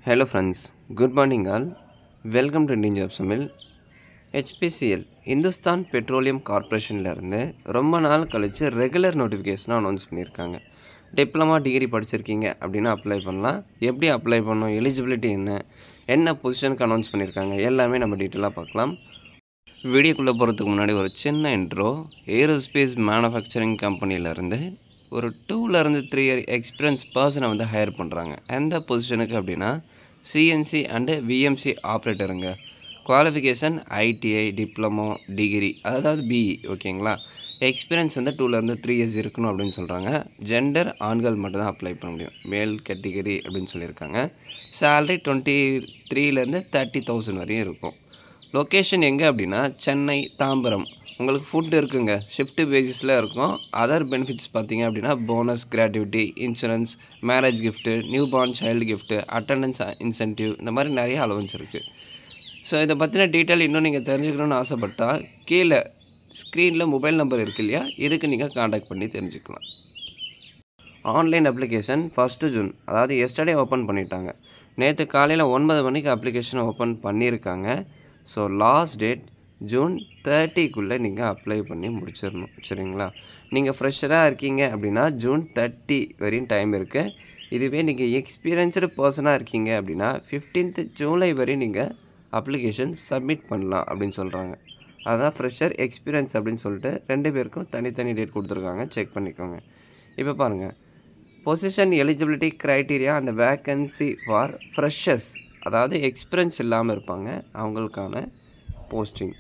Hello friends, good morning all. Welcome to Indian Job Summil. HPCL Hindustan petroleum கார்ப்பரேஷனில் இருந்து ரொம்ப நாள் கழித்து ரெகுலர் நோட்டிஃபிகேஷனை அனௌன்ஸ் பண்ணியிருக்காங்க. டிப்ளமா டிகிரி படிச்சிருக்கீங்க அப்படின்னா அப்ளை பண்ணலாம். எப்படி அப்ளை பண்ணணும், எலிஜிபிலிட்டி என்ன பொசிஷனுக்கு அனௌன்ஸ் பண்ணியிருக்காங்க எல்லாமே நம்ம டீட்டெயிலாக பார்க்கலாம். வீடியோக்குள்ளே போகிறதுக்கு முன்னாடி ஒரு சின்ன இன்ட்ரோ. ஏரோஸ்பேஸ் மேனுஃபேக்சரிங் கம்பெனியிலேருந்து ஒரு 2 to 3 year எக்ஸ்பீரியன்ஸ் பர்சனை வந்து ஹையர் பண்ணுறாங்க. எந்த பொசிஷனுக்கு அப்படின்னா சிஎன்சி அண்டு விஎம்சி ஆப்ரேட்டருங்க. குவாலிஃபிகேஷன் ஐடிஐ, டிப்ளமோ, டிகிரி, அதாவது பிஇ. ஓகேங்களா? எக்ஸ்பீரியன்ஸ் வந்து 2 to 3 years இருக்கணும் அப்படின்னு சொல்கிறாங்க. ஜெண்டர் ஆண்கள் மட்டும் தான் அப்ளை பண்ண முடியும், மேல் கேட்டகிரி அப்படின்னு சொல்லியிருக்காங்க. சேலரி 23,000 to 30,000 வரையும் இருக்கும். லொக்கேஷன் எங்கே அப்படின்னா சென்னை, தாம்பரம். உங்களுக்கு ஃபுட் இருக்குங்க, ஷிஃப்ட் பேசிஸில் இருக்கும். அதர் பெனிஃபிட்ஸ் பார்த்தீங்க அப்படின்னா bonus, gratuity, insurance, marriage gift, new born child gift, attendance incentive, இந்த மாதிரி நிறைய அலவன்ஸ் இருக்குது. ஸோ இதை பற்றின டீட்டெயில் இன்னும் நீங்கள் தெரிஞ்சுக்கணும்னு ஆசைப்பட்டால் கீழே ஸ்க்ரீனில் மொபைல் நம்பர் இருக்கு இல்லையா, இதுக்கு நீங்கள் காண்டாக்ட் பண்ணி தெரிஞ்சுக்கலாம். ஆன்லைன் அப்ளிகேஷன் 1 June, அதாவது எஸ்டர்டே ஓப்பன் பண்ணிட்டாங்க. நேற்று காலையில் 9 மணிக்கு அப்ளிகேஷன் ஓப்பன் பண்ணியிருக்காங்க. ஸோ லாஸ்ட் டேட் June 30க்குள்ளே நீங்கள் அப்ளை பண்ணி முடிச்சிடணும். சரிங்களா? நீங்கள் ஃப்ரெஷராக இருக்கீங்க அப்படின்னா June 30 வரையும் டைம் இருக்குது. இதுவே நீங்கள் எக்ஸ்பீரியன்ஸ்டு பர்சனாக இருக்கீங்க அப்படின்னா 15th July வரையும் நீங்கள் அப்ளிகேஷன் சப்மிட் பண்ணலாம் அப்படின்னு சொல்கிறாங்க. அதான் ஃப்ரெஷர், எக்ஸ்பீரியன்ஸ் அப்படின்னு சொல்லிட்டு 2 பேருக்கும் தனித்தனி டேட் கொடுத்துருக்காங்க. செக் பண்ணிக்கோங்க. இப்போ பாருங்கள், position eligibility criteria and vacancy for freshers, அதாவது எக்ஸ்பீரியன்ஸ் இல்லாமல் இருப்பாங்க அவங்களுக்கான posting.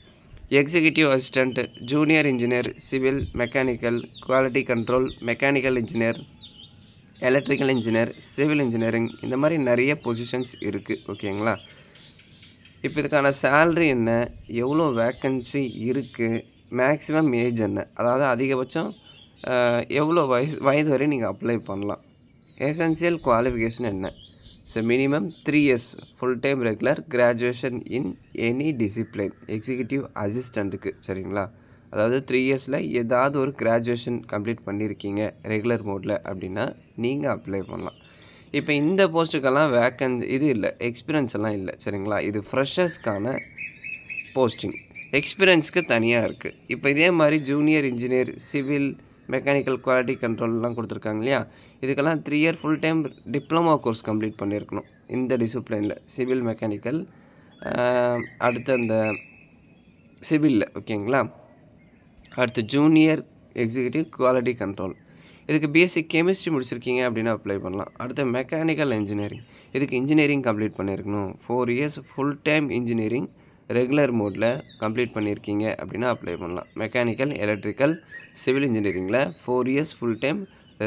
Executive assistant, junior engineer, civil, mechanical, quality control, mechanical engineer, electrical engineer, civil engineering, இந்த மாதிரி நிறைய பொசிஷன்ஸ் இருக்குது. ஓகேங்களா? இப்போ இதுக்கான சேல்ரி என்ன, எவ்வளோ வேக்கன்சி இருக்குது, மேக்ஸிமம் ஏஜ் என்ன, அதாவது அதிகபட்சம் எவ்வளோ வயது வரை நீங்கள் அப்ளை பண்ணலாம், எசென்சியல் குவாலிஃபிகேஷன் என்ன. So minimum 3 years full time regular graduation in any discipline. Executive அசிஸ்டண்ட்டுக்கு சரிங்களா, அதாவது 3 yearsல ஏதாவது ஒரு கிராஜுவேஷன் கம்ப்ளீட் பண்ணியிருக்கீங்க ரெகுலர் மோடில் அப்படின்னா நீங்கள் அப்ளை பண்ணலாம். இப்போ இந்த போஸ்ட்டுக்கெல்லாம் வேக்கன்சி இது இல்லை, எக்ஸ்பீரியன்ஸ் எல்லாம் இல்லை. சரிங்களா? இது ஃப்ரெஷர்ஸ்க்கான போஸ்டிங், எக்ஸ்பீரியன்ஸுக்கு தனியாக இருக்குது. இப்போ இதே மாதிரி junior engineer, civil, mechanical, quality கண்ட்ரோல்லாம் கொடுத்துருக்காங்க இல்லையா, இதுக்கெல்லாம் 3 year full time diploma course complete பண்ணியிருக்கணும் இந்த டிசிப்ளினில், சிவில், மெக்கானிக்கல், அடுத்து அந்த சிவிலில். ஓகேங்களா? அடுத்து ஜூனியர் எக்ஸிக்யூட்டிவ் குவாலிட்டி கண்ட்ரோல், இதுக்கு பேசிக் கெமிஸ்ட்ரி முடிச்சிருக்கீங்க அப்படின்னா அப்ளை பண்ணலாம். அடுத்து மெக்கானிக்கல் இன்ஜினியரிங், இதுக்கு இன்ஜினியரிங் கம்ப்ளீட் பண்ணியிருக்கணும். 4 years full time engineering regular மோடில் கம்ப்ளீட் பண்ணியிருக்கீங்க அப்படின்னா அப்ளை பண்ணலாம். மெக்கானிக்கல், எலக்ட்ரிக்கல், சிவில் இன்ஜினியரிங்கில் 4 years full time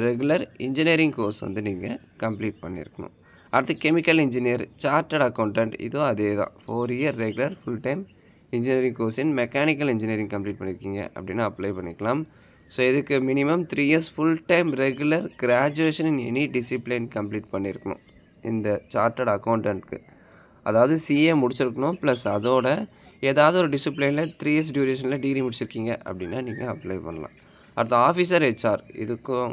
regular engineering course வந்து நீங்கள் கம்ப்ளீட் பண்ணியிருக்கணும். அடுத்து கெமிக்கல் இன்ஜினியர், சார்ட்டர்ட் அக்கௌண்டன்ட், இதுவும் அதே தான். 4 year regular full time engineering course in mechanical engineering complete பண்ணியிருக்கீங்க அப்படின்னா அப்ளை பண்ணிக்கலாம். ஸோ இதுக்கு minimum 3 years full time regular graduation in any discipline complete பண்ணியிருக்கணும். இந்த சார்ட்டர்ட் அக்கௌண்டன்ட்க்கு அதாவது சிஏ முடிச்சிருக்கணும், ப்ளஸ் அதோட ஏதாவது ஒரு டிசிப்ளினில் 3 years டியூரேஷனில் டிகிரி முடிச்சிருக்கீங்க அப்படின்னா நீங்கள் அப்ளை பண்ணலாம். அடுத்து ஆஃபீஸர் ஹெச்ஆர், இதுக்கும்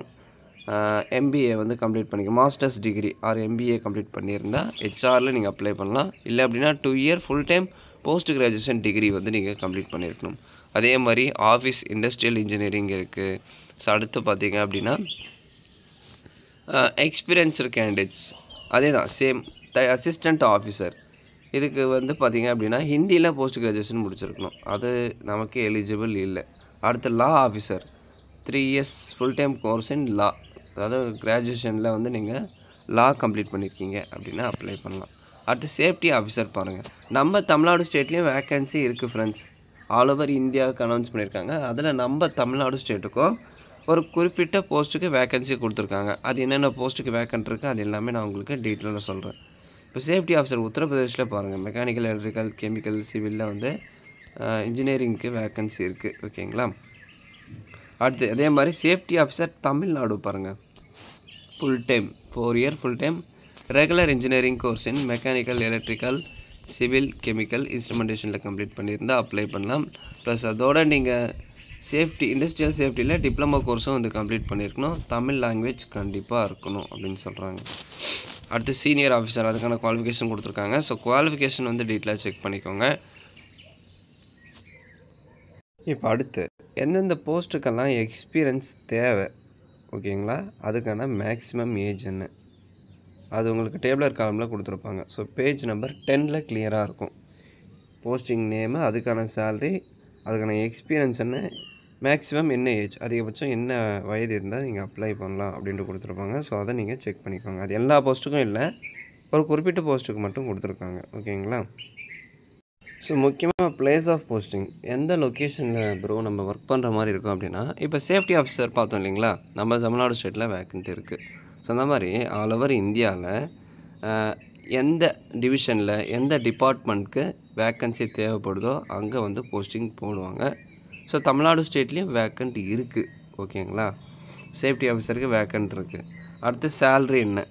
எம்பிஏ வந்து கம்ப்ளீட் பண்ணிக்க, masters degree or MBA complete பண்ணியிருந்தால் ஹெச்ஆரில் நீங்கள் அப்ளை பண்ணலாம். இல்லை அப்படின்னா 2 year full time post graduation degree வந்து நீங்கள் கம்ப்ளீட் பண்ணியிருக்கணும். அதே மாதிரி ஆஃபீஸ் இண்டஸ்ட்ரியல் இன்ஜினியரிங் இருக்குது. ஸோ அடுத்து பார்த்தீங்க அப்படின்னா எக்ஸ்பீரியன்ஸ்டு கேண்டிடேட்ஸ், அதே தான் சேம். அசிஸ்டண்ட் ஆஃபீஸர், இதுக்கு வந்து பார்த்தீங்க அப்படின்னா ஹிந்தியில் போஸ்ட் கிராஜுவேஷன் முடிச்சிருக்கணும், அது நமக்கு எலிஜிபிள் இல்லை. அடுத்து law officer, 3 years full time course in law, அதாவது கிராஜுவேஷனில் வந்து நீங்கள் லா கம்ப்ளீட் பண்ணியிருக்கீங்க அப்படின்னா அப்ளை பண்ணலாம். அடுத்து சேஃப்டி ஆஃபீஸர் பாருங்கள், நம்ம தமிழ்நாடு ஸ்டேட்லேயும் வேக்கன்சி இருக்குது ஃப்ரெண்ட்ஸ். ஆல் ஓவர் இந்தியாவுக்கு அனௌன்ஸ் பண்ணியிருக்காங்க. அதில் நம்ம தமிழ்நாடு ஸ்டேட்டுக்கும் ஒரு குறிப்பிட்ட போஸ்ட்டுக்கு வேக்கன்சி கொடுத்துருக்காங்க. அது என்னென்ன போஸ்ட்டுக்கு வேக்கன்ட் இருக்குது அது எல்லாமே நான் உங்களுக்கு டீட்டெயிலாக சொல்கிறேன். இப்போ சேஃப்டி ஆஃபீஸர் உத்தரப்பிரதேஷில் பாருங்கள், மெக்கானிக்கல், எலக்ட்ரிக்கல், கெமிக்கல், சிவிலில் வந்து இன்ஜினியரிங்க்கு வேக்கன்சி இருக்குது. ஓகேங்களா? அடுத்து அதே மாதிரி சேஃப்டி ஆஃபீஸர் தமிழ்நாடு பாருங்கள், full time 4 year full time regular engineering course in mechanical, electrical, civil, chemical, இன்ஸ்ட்ருமெண்டேஷனில் கம்ப்ளீட் பண்ணியிருந்தால் அப்ளை பண்ணலாம். ப்ளஸ் அதோட நீங்கள் சேஃப்டி, இண்டஸ்ட்ரியல் சேஃப்டியில் டிப்ளமோ கோர்ஸும் வந்து கம்ப்ளீட் பண்ணியிருக்கணும். தமிழ் லாங்குவேஜ் கண்டிப்பாக இருக்கணும் அப்படின்னு சொல்கிறாங்க. அடுத்து சீனியர் ஆஃபீஸர் அதுக்கான குவாலிஃபிகேஷன் கொடுத்துருக்காங்க. ஸோ குவாலிஃபிகேஷன் வந்து டீட்டெயிலாக செக் பண்ணிக்கோங்க. இப்போ அடுத்து எந்தெந்த போஸ்ட்டுக்கெல்லாம் எக்ஸ்பீரியன்ஸ் தேவை ஓகேங்களா, அதுக்கான மேக்ஸிமம் ஏஜ் என்ன, அது உங்களுக்கு டேபிளர் காலமில் கொடுத்துருப்பாங்க. ஸோ பேஜ் நம்பர் 10ல் கிளியராக இருக்கும். போஸ்டிங் நேமு, அதுக்கான சேல்ரி, அதுக்கான எக்ஸ்பீரியன்ஸ் என்ன, மேக்ஸிமம் என்ன ஏஜ், அதிகபட்சம் என்ன வயது இருந்தால் நீங்கள் அப்ளை பண்ணலாம் அப்படின்ட்டு கொடுத்துருப்பாங்க. ஸோ அதை நீங்கள் செக் பண்ணிக்கோங்க. அது எல்லா போஸ்ட்டுக்கும் இல்லை, ஒரு குறிப்பிட்ட போஸ்ட்டுக்கு மட்டும் கொடுத்துருக்காங்க ஓகேங்களா. ஸோ முக்கியமாக பிளேஸ் ஆஃப் போஸ்டிங் எந்த லொக்கேஷனில் ப்ரோ நம்ம ஒர்க் பண்ணுற மாதிரி இருக்கும் அப்படின்னா, இப்போ சேஃப்டி ஆஃபீஸர் பார்த்தோம் இல்லைங்களா, நம்ம தமிழ்நாடு ஸ்டேட்டில் வேக்கண்ட் இருக்குது. ஸோ அந்த மாதிரி ஆல் ஓவர் இந்தியாவில் எந்த டிவிஷனில் எந்த டிபார்ட்மெண்ட்க்கு வேக்கன்சி தேவைப்படுதோ அங்கே வந்து போஸ்டிங் போடுவாங்க. ஸோ தமிழ்நாடு ஸ்டேட்லேயும் வேக்கண்ட் இருக்குது ஓகேங்களா. சேஃப்டி ஆஃபீஸருக்கு வேக்கண்ட் இருக்குது. அடுத்து சேல்ரி என்ன,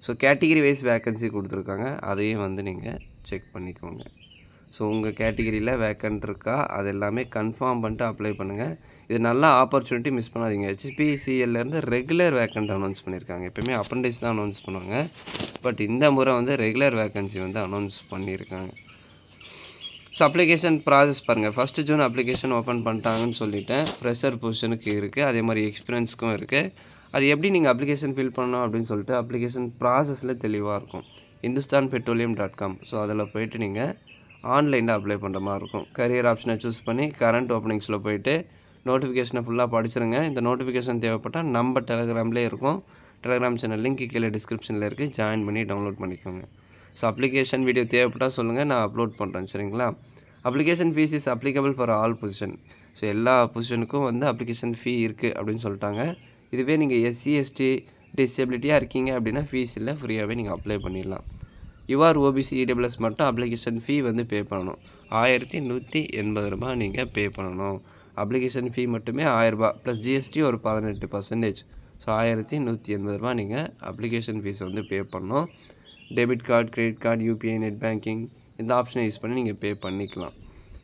ஸோ கேட்டகிரி வைஸ் வேக்கன்சி கொடுத்துருக்காங்க, அதையும் வந்து நீங்கள் செக் பண்ணிக்கோங்க. ஸோ உங்கள் கேட்டகிரியில் வேக்கண்ட் இருக்கா அது எல்லாமே கன்ஃபார்ம் பண்ணிட்டு அப்ளை பண்ணுங்கள். இது நல்ல ஆப்பர்ச்சுனிட்டி, மிஸ் பண்ணாதீங்க. HPCLலேருந்து ரெகுலர் வேக்கண்ட் அனௌன்ஸ் பண்ணியிருக்காங்க. எப்போயுமே அப்ரெண்டிஸ் தான் அனௌன்ஸ் பண்ணுவாங்க, பட் இந்த முறை வந்து ரெகுலர் வேக்கன்சி வந்து அனௌன்ஸ் பண்ணியிருக்காங்க. ஸோ அப்ளிகேஷன் ப்ராசஸ் பாருங்கள். 1 ஜூன் அப்ளிகேஷன் ஓப்பன் பண்ணிட்டாங்கன்னு சொல்லிவிட்டேன். ஃப்ரெஷர் பொசிஷனுக்கு இருக்குது, அதே மாதிரி எக்ஸ்பீரியன்ஸுக்கும் இருக்குது. அது எப்படி நீங்கள் அப்ளிகேஷன் ஃபில் பண்ணணும் அப்படின்னு சொல்லிட்டு அப்ளிகேஷன் ப்ராசஸில் தெளிவாக இருக்கும். hindustanpetroleum.com. ஸோ அதில் போய்ட்டு நீங்கள் ஆன்லைனில் அப்ளை பண்ணுற மாதிரி இருக்கும். கரியர் ஆப்ஷனை சூஸ் பண்ணி கரண்ட் ஓப்பனிங்ஸில் போய்ட்டு நோட்டிஃபிகேஷனை ஃபுல்லாக படிச்சிருங்க. இந்த நோட்டிஃபிகேஷன் தேவைப்பட்டால் நம்ம டெலகிராம்லேயே இருக்கும். டெலகிராம் சேனல் லிங்க் கீழே டிஸ்கிரிப்ஷனில் இருக்குது, ஜாயின் பண்ணி டவுன்லோட் பண்ணிக்கோங்க. ஸோ அப்ளிகேஷன் வீடியோ தேவைப்பட்டால் சொல்லுங்கள், நான் அப்லோட் பண்ணுறேன் சரிங்களா. Application fees is applicable for all position. So எல்லா பொசிஷனுக்கும் வந்து அப்ளிகேஷன் ஃபீ இருக்குது அப்படின்னு சொல்லிட்டாங்க. இதுவே நீங்கள் SC ST டிசபிலிட்டியாக இருக்கீங்க அப்படின்னா ஃபீஸ் இல்லை, ஃப்ரீயாகவே நீங்கள் அப்ளை பண்ணிடலாம். யுஆர் OBC EWS மட்டும் அப்ளிகேஷன் ஃபீ வந்து பே பண்ணணும். 1180 ரூபா நீங்கள் பே பண்ணணும். அப்ளிகேஷன் ஃபீ மட்டுமே 1000 ரூபா ப்ளஸ் GST ஒரு 18%. ஸோ 1180 ரூபா நீங்கள் அப்ளிகேஷன் ஃபீஸ் வந்து பே பண்ணணும். Debit card, credit card, UPI, net banking இந்த ஆப்ஷனை யூஸ் பண்ணி நீங்கள் பே பண்ணிக்கலாம்.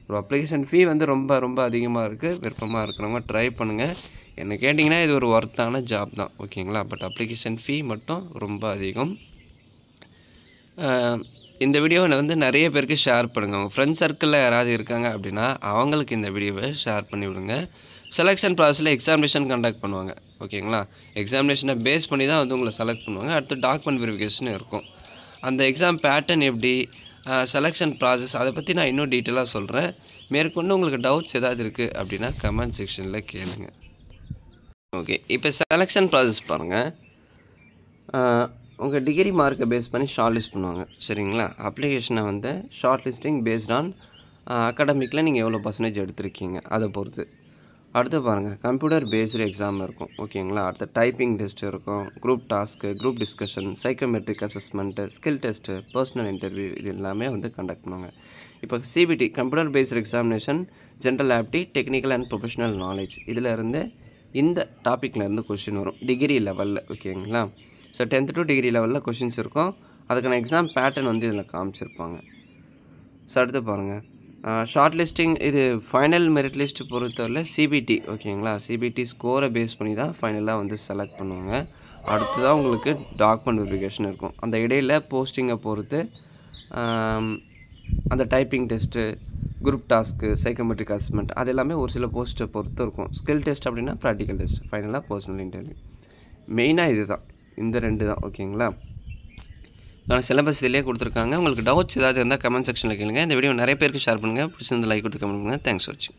ஒரு அப்ளிகேஷன் ஃபீ வந்து ரொம்ப ரொம்ப அதிகமாக இருக்குது. விருப்பமாக இருக்கிறவங்க ட்ரை பண்ணுங்கள். என்ன கேட்டிங்கன்னா இது ஒரு ஒர்த்தான ஜாப் தான் ஓகேங்களா. பட் அப்ளிகேஷன் ஃபீ மட்டும் ரொம்ப அதிகம். இந்த வீடியோவை வந்து நிறைய பேருக்கு ஷேர் பண்ணுங்கள். உங்கள் ஃப்ரெண்ட்ஸ் சர்க்கிளில் யாராவது இருக்காங்க அப்படின்னா அவங்களுக்கு இந்த வீடியோவை ஷேர் பண்ணி விடுங்க. செலெக்ஷன் ப்ராசஸில் எக்ஸாமினேஷன் கண்டக்ட் பண்ணுவாங்க ஓகேங்களா. எக்ஸாமினேஷனை பேஸ் பண்ணி தான் வந்து உங்களை செலக்ட் பண்ணுவாங்க. அடுத்து டாக்குமெண்ட் வெரிஃபிகேஷன் இருக்கும். அந்த எக்ஸாம் பேட்டர்ன் எப்படி, செலெக்ஷன் ப்ராசஸ் அதை பற்றி நான் இன்னும் டீட்டெயிலாக சொல்கிறேன். மேற்கொண்டு உங்களுக்கு டவுட்ஸ் ஏதாவது இருக்குது அப்படின்னா கமெண்ட் செக்ஷனில் கேளுங்க. ஓகே, இப்போ செலெக்ஷன் ப்ராசஸ் பாருங்கள். உங்கள் டிகிரி மார்க்கை பேஸ் பண்ணி ஷார்ட் லிஸ்ட் பண்ணுவாங்க சரிங்களா. அப்ளிகேஷனை வந்து ஷார்ட் லிஸ்டிங் பேஸ்ட் ஆன் அகாடமிக்கில் நீங்கள் எவ்வளோ பர்சன்டேஜ் எடுத்திருக்கீங்க அதை பொறுத்து. அடுத்து பாருங்கள், கம்ப்யூட்டர் பேஸ்டு எக்ஸாம் இருக்கும் ஓகேங்களா. அடுத்து டைப்பிங் டெஸ்ட் இருக்கும், group task, group discussion, psychometric assessment, skill test, personal interview இது எல்லாமே வந்து கண்டக்ட் பண்ணுவாங்க. இப்போ CBT computer based examination, general ஆப்டி, டெக்னிக்கல் அண்ட் ப்ரொஃபஷனல் நாலேஜ் இதிலேருந்து இந்த டாப்பிக்லேருந்து கொஷின் வரும் டிகிரி லெவலில் ஓகேங்களா. ஸோ 10th to டிகிரி லெவலில் கொஷின்ஸ் இருக்கும். அதுக்கான எக்ஸாம் பேட்டர்ன் வந்து இதில் காமிச்சிருப்பாங்க. ஸோ அடுத்து பாருங்கள், ஷார்ட் லிஸ்டிங் இது ஃபைனல் மெரிட் லிஸ்ட் பொறுத்தவரை CBT ஓகேங்களா. CBT ஸ்கோரை பேஸ் பண்ணி தான் ஃபைனலாக வந்து செலக்ட் பண்ணுவாங்க. அடுத்து தான் உங்களுக்கு டாக்குமெண்ட் வெரிஃபிகேஷன் இருக்கும். அந்த இடையில் போஸ்டிங்கை பொறுத்து அந்த typing test, group task, psychometric assessment அது எல்லாமே ஒரு சில போஸ்ட்டை பொறுத்து இருக்கும். ஸ்கில் டெஸ்ட் அப்படின்னா ப்ராக்டிக்கல் டெஸ்ட், ஃபைனலாக பர்சனல் இன்டர்வியூ. மெயினாக இது தான், இந்த 2 தான் ஓகேங்களா. நான் சிலபஸ் இதிலே கொடுத்துருக்காங்க. உங்களுக்கு டவுட்ஸ் ஏதாவது இருந்தால் கமெண்ட் செக்ஷனில் கேளுங்க. இந்த வீடியோ நிறைய பேருக்கு ஷேர் பண்ணுங்கள். பிடிச்சிருந்த லைக் கொடுத்து கமெண்ட் பண்ணுங்கள். தேங்க்ஸ் ஃபார் வாட்சிங்.